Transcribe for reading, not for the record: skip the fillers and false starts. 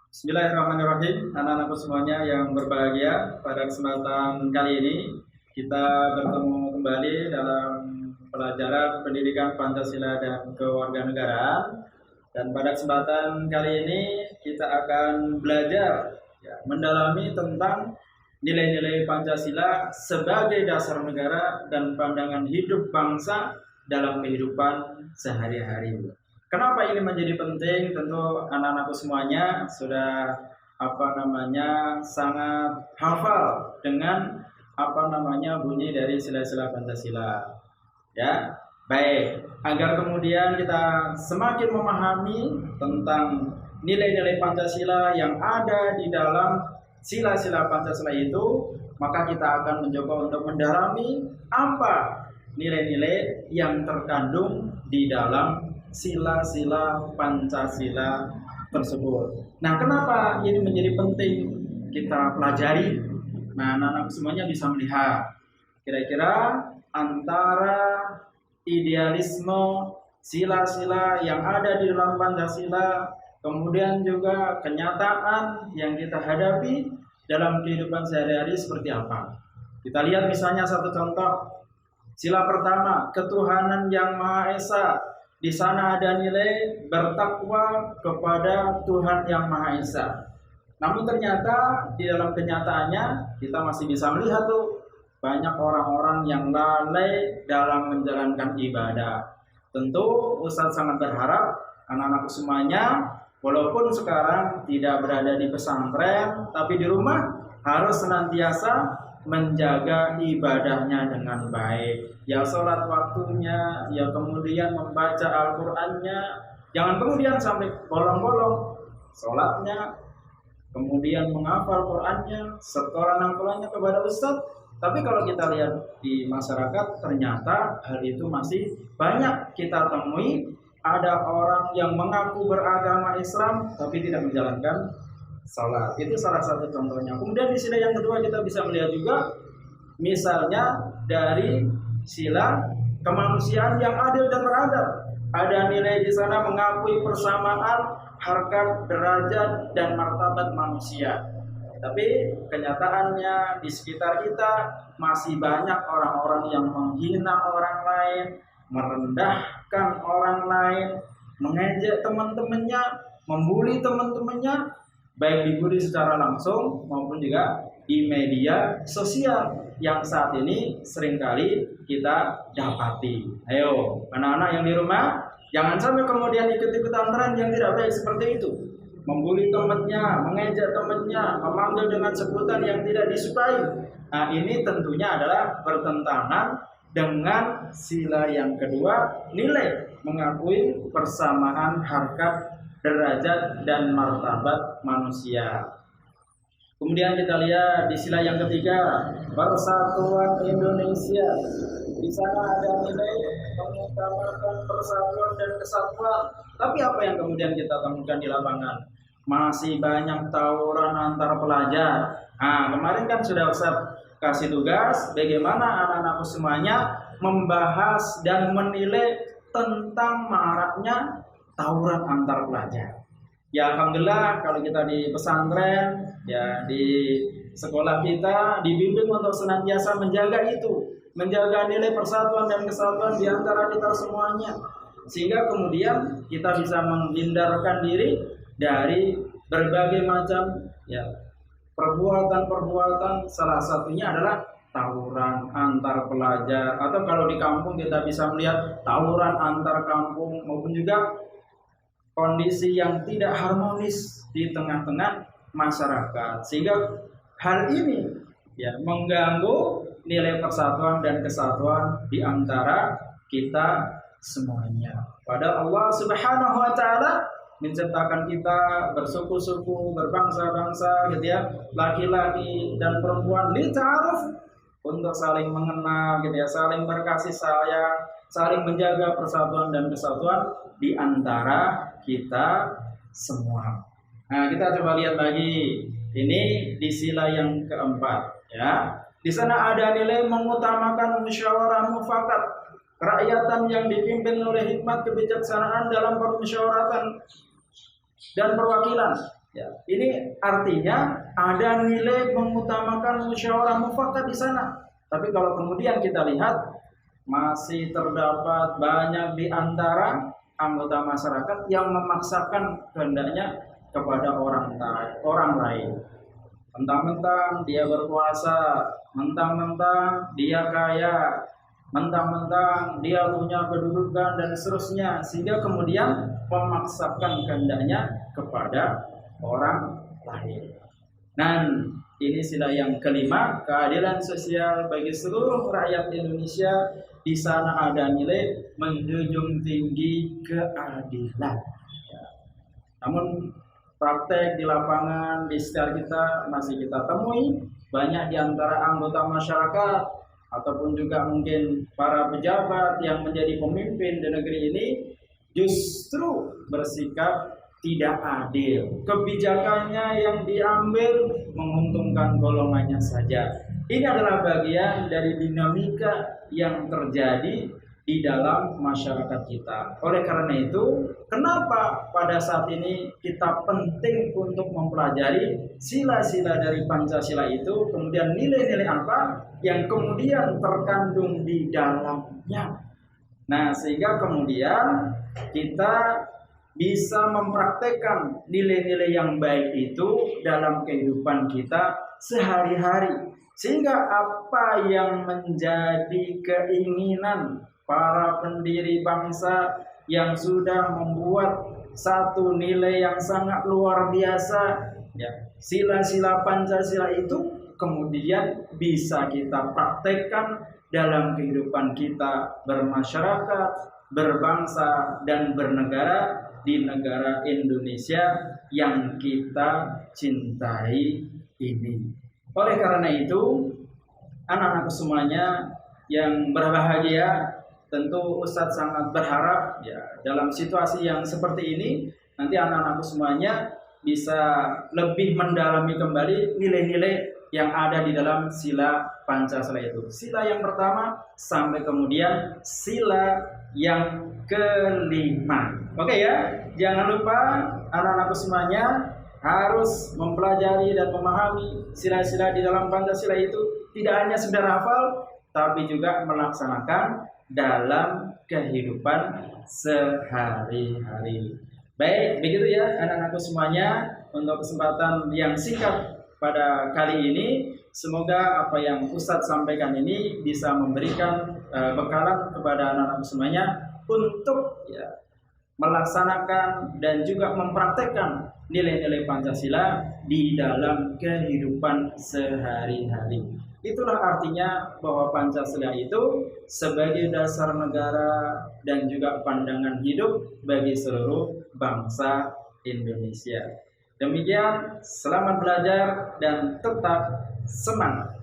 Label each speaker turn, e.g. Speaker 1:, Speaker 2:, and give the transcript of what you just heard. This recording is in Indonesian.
Speaker 1: Bismillahirrahmanirrahim, anak-anakku semuanya yang berbahagia. Pada kesempatan kali ini kita bertemu kembali dalam pelajaran pendidikan Pancasila dan kewarganegaraan. Dan pada kesempatan kali ini kita akan belajar mendalami tentang nilai-nilai Pancasila sebagai dasar negara dan pandangan hidup bangsa dalam kehidupan sehari-hari. Kenapa ini menjadi penting? Tentu anak-anakku semuanya sudah sangat hafal dengan bunyi dari sila-sila Pancasila. Ya, baik. Agar kemudian kita semakin memahami tentang nilai-nilai Pancasila yang ada di dalam sila-sila Pancasila itu, maka kita akan mencoba untuk mendalami apa nilai-nilai yang terkandung di dalam sila-sila Pancasila tersebut. Nah, kenapa ini menjadi penting kita pelajari? Nah, anak-anak semuanya bisa melihat kira-kira antara idealisme sila-sila yang ada di dalam Pancasila, kemudian juga kenyataan yang kita hadapi dalam kehidupan sehari-hari seperti apa. Kita lihat misalnya satu contoh. Sila pertama, ketuhanan yang Maha Esa. Di sana ada nilai bertakwa kepada Tuhan yang Maha Esa. Namun ternyata di dalam kenyataannya kita masih bisa melihat tuh banyak orang-orang yang lalai dalam menjalankan ibadah. Tentu Ustadz sangat berharap anak-anak semuanya walaupun sekarang tidak berada di pesantren, tapi di rumah harus senantiasa menjaga ibadahnya dengan baik. Ya sholat waktunya, ya kemudian membaca Al-Qur'annya. Jangan kemudian sampai bolong-bolong sholatnya, kemudian menghafal Qur'annya, setoran hafalannya kepada Ustadz. Tapi kalau kita lihat di masyarakat, ternyata hal itu masih banyak kita temui. Ada orang yang mengaku beragama Islam tapi tidak menjalankan salat. Itu salah satu contohnya. Kemudian di sila yang kedua kita bisa melihat juga misalnya dari sila kemanusiaan yang adil dan beradab. Ada nilai di sana mengakui persamaan harkat, derajat dan martabat manusia. Tapi kenyataannya di sekitar kita masih banyak orang-orang yang menghina orang lain, merendahkan orang lain, mengejek teman-temannya, membuli teman-temannya, baik dibully secara langsung maupun juga di media sosial yang saat ini seringkali kita dapati. Ayo, anak-anak yang di rumah, jangan sampai kemudian ikut-ikutan tren yang tidak baik seperti itu. Membuli temannya, mengejek temannya, memanggil dengan sebutan yang tidak disukai. Nah, ini tentunya adalah bertentangan dengan sila yang kedua, nilai mengakui persamaan harkat, derajat dan martabat manusia. Kemudian kita lihat di sila yang ketiga, persatuan Indonesia. Di sana ada nilai mengutamakan persatuan dan kesatuan. Tapi apa yang kemudian kita temukan di lapangan? Masih banyak tawuran antar pelajar. Nah, kemarin kan sudah Ustaz kasih tugas bagaimana anak-anakku semuanya membahas dan menilai tentang maraknya tawuran antar pelajar. Ya alhamdulillah kalau kita di pesantren, ya di sekolah kita dibimbing untuk senantiasa menjaga itu, menjaga nilai persatuan dan kesatuan di antara kita semuanya. Sehingga kemudian kita bisa menghindarkan diri dari berbagai macam perbuatan-perbuatan, salah satunya adalah tawuran antar pelajar, atau kalau di kampung kita bisa melihat tawuran antar kampung maupun juga kondisi yang tidak harmonis di tengah-tengah masyarakat, sehingga hal ini mengganggu nilai persatuan dan kesatuan di antara kita semuanya. Padahal Allah Subhanahu wa taala menciptakan kita bersuku-suku, berbangsa-bangsa gitu ya, laki-laki dan perempuan lita'aruf, untuk saling mengenal gitu ya, saling berkasih sayang, saling menjaga persatuan dan kesatuan di antara kita semua. Nah, kita coba lihat lagi. Ini di sila yang keempat ya. Di sana ada nilai mengutamakan musyawarah mufakat, kerakyatan yang dipimpin oleh hikmat kebijaksanaan dalam permusyawaratan dan perwakilan. Ya, ini artinya ada nilai mengutamakan musyawarah mufakat di sana. Tapi kalau kemudian kita lihat masih terdapat banyak di antara anggota masyarakat yang memaksakan kehendaknya kepada orang lain. Mentang-mentang dia berkuasa, mentang-mentang dia kaya, mentang-mentang dia punya kedudukan dan seterusnya, sehingga kemudian memaksakan kehendaknya kepada orang lain. Dan ini sila yang kelima, keadilan sosial bagi seluruh rakyat Indonesia. Di sana ada nilai menjunjung tinggi keadilan. Ya. Namun praktek di lapangan di sekitar kita masih kita temui banyak di antara anggota masyarakat ataupun juga mungkin para pejabat yang menjadi pemimpin di negeri ini justru bersikap tidak adil. Kebijakannya yang diambil menguntungkan golongannya saja. Ini adalah bagian dari dinamika yang terjadi di dalam masyarakat kita. Oleh karena itu, kenapa pada saat ini kita penting untuk mempelajari sila-sila dari Pancasila itu, kemudian nilai-nilai apa yang kemudian terkandung di dalamnya. Nah, sehingga kemudian kita bisa mempraktekkan nilai-nilai yang baik itu dalam kehidupan kita sehari-hari. Sehingga apa yang menjadi keinginan para pendiri bangsa yang sudah membuat satu nilai yang sangat luar biasa, ya, sila-sila Pancasila itu kemudian bisa kita praktekkan dalam kehidupan kita bermasyarakat, berbangsa, dan bernegara di negara Indonesia yang kita cintai ini. Oleh karena itu, anak-anak semuanya yang berbahagia, tentu Ustadz sangat berharap ya dalam situasi yang seperti ini nanti anak-anak semuanya bisa lebih mendalami kembali nilai-nilai yang ada di dalam sila Pancasila itu. Sila yang pertama sampai kemudian sila yang kelima. Oke ya, jangan lupa anak-anak semuanya harus mempelajari dan memahami sila-sila di dalam Pancasila itu, tidak hanya sekedar hafal, tapi juga melaksanakan dalam kehidupan sehari-hari. Baik, begitu ya anak-anakku semuanya untuk kesempatan yang singkat pada kali ini. Semoga apa yang Ustadz sampaikan ini bisa memberikan bekalan kepada anak-anak semuanya untuk ya, melaksanakan dan juga mempraktekkan nilai-nilai Pancasila di dalam kehidupan sehari-hari. Itulah artinya bahwa Pancasila itu sebagai dasar negara dan juga pandangan hidup bagi seluruh bangsa Indonesia. Demikian, selamat belajar dan tetap semangat.